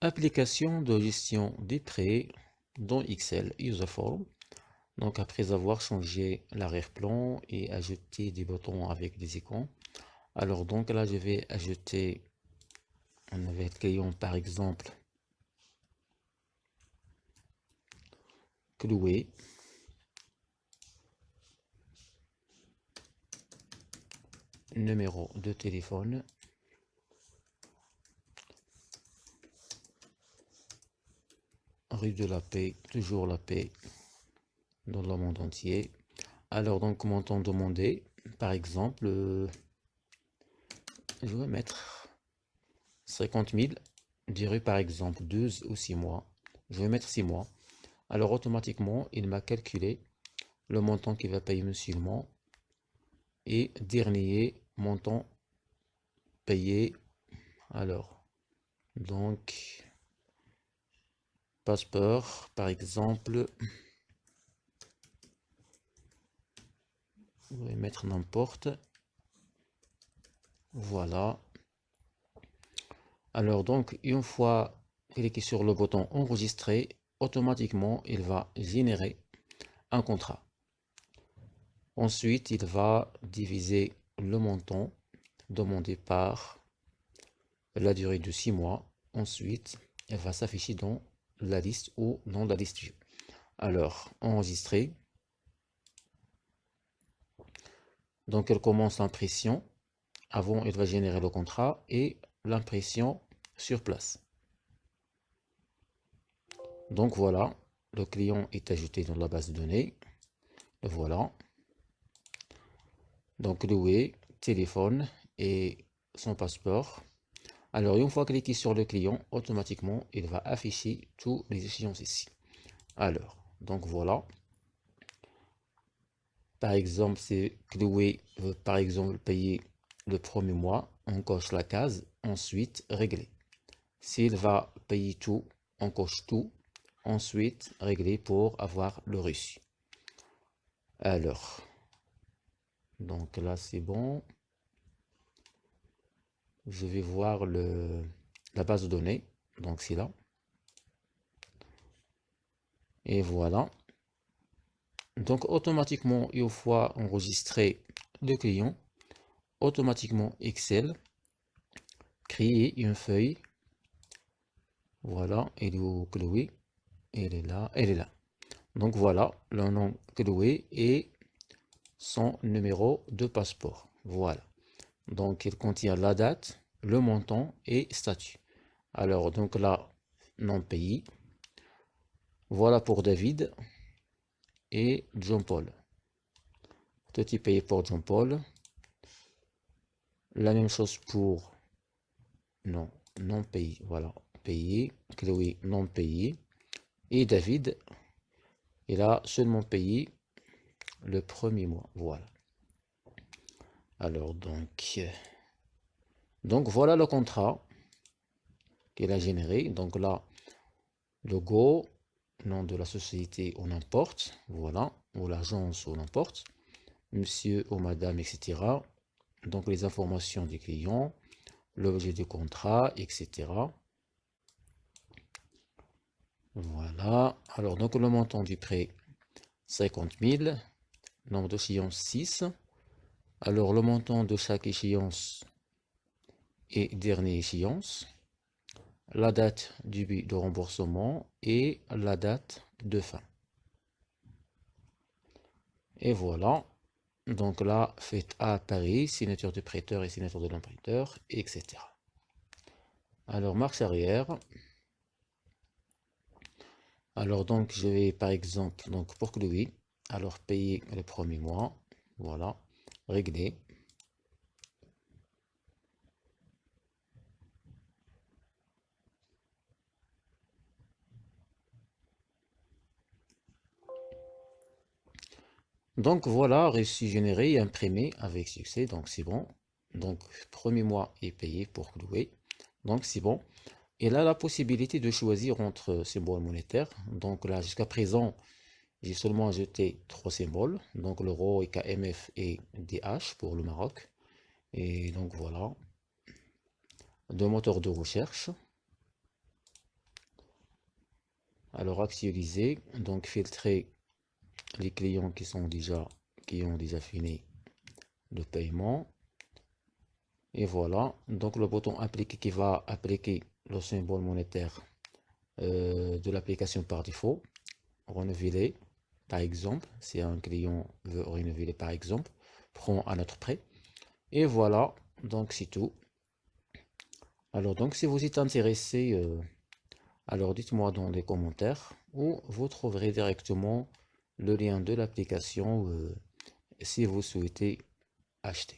Application de gestion des prêts dans Excel Userform. Donc après avoir changé l'arrière-plan et ajouté des boutons avec des icônes. Alors donc là je vais ajouter un nouvel client par exemple Chloé. Numéro de téléphone. Rue de la Paix, toujours la paix dans le monde entier. Alors donc montant demandé, par exemple, je vais mettre 50 000, dirais par exemple 12 ou 6 mois. Je vais mettre 6 mois. Alors automatiquement, il m'a calculé le montant qu'il va payer mensuellement et dernier montant payé. Alors, donc, passeport, par exemple, je vais mettre n'importe. Voilà. Alors donc, une fois cliqué sur le bouton enregistrer, automatiquement, il va générer un contrat. Ensuite, il va diviser le montant demandé par la durée de 6 mois. Ensuite, elle va s'afficher dans la liste ou dans la liste vue. Alors, enregistrer. Donc, elle commence l'impression. Avant, elle va générer le contrat et l'impression sur place. Donc voilà, le client est ajouté dans la base de données. Le voilà. Donc louer, téléphone et son passeport. Alors une fois cliqué sur le client, automatiquement il va afficher tous les échéances ici. Alors, donc voilà. Par exemple, c'est Chloé veut par exemple payer le premier mois, on coche la case, ensuite régler. S'il va payer tout, on coche tout, ensuite régler pour avoir le reçu. Alors, donc là c'est bon. Je vais voir la base de données. Donc c'est là. Et voilà. Donc automatiquement, une fois enregistré le client, automatiquement Excel créer une feuille. Voilà, elle est où Chloé? Elle est là, elle est là. Donc voilà, le nom Chloé et son numéro de passeport. Voilà. Donc il contient la date, le montant et statut. Alors donc là, non payé. Voilà pour David et Jean-Paul. Tout est payé pour Jean-Paul. La même chose pour non, non payé. Voilà, payé. Chloé, non payé. Et David, il a seulement payé le premier mois. Voilà. Alors donc voilà le contrat qu'il a généré. Donc là, logo, nom de la société, on importe. Voilà, ou l'agence, on importe. Monsieur ou madame, etc. Donc les informations du client, l'objet du contrat, etc. Voilà. Alors, donc le montant du prêt, 50 000. Nombre d'échéances, 6. Alors, le montant de chaque échéance et dernière échéance. La date du but de remboursement et la date de fin. Et voilà. Donc là, faites à Paris, signature du prêteur et signature de l'emprunteur, etc. Alors, marche arrière. Alors, donc, je vais par exemple, donc pour Chloé, alors payer le premier mois. Voilà. Régler. Donc voilà, reçu généré et imprimé avec succès, donc c'est bon. Donc premier mois est payé pour Chloé, donc c'est bon. Et là, la possibilité de choisir entre symboles monétaires. Donc là, jusqu'à présent, j'ai seulement ajouté 3 symboles, donc l'euro et KMF et DH pour le Maroc. Et donc voilà, deux moteurs de recherche. Alors actualiser, donc filtrer les clients qui ont déjà fini le paiement. Et voilà, donc le bouton appliquer qui va appliquer le symbole monétaire de l'application par défaut. Renouveler, par exemple, si un client veut renouveler par exemple, prend à notre prêt. Et voilà, donc c'est tout. Alors donc si vous êtes intéressé, alors dites-moi dans les commentaires ou vous trouverez directement le lien de l'application si vous souhaitez acheter.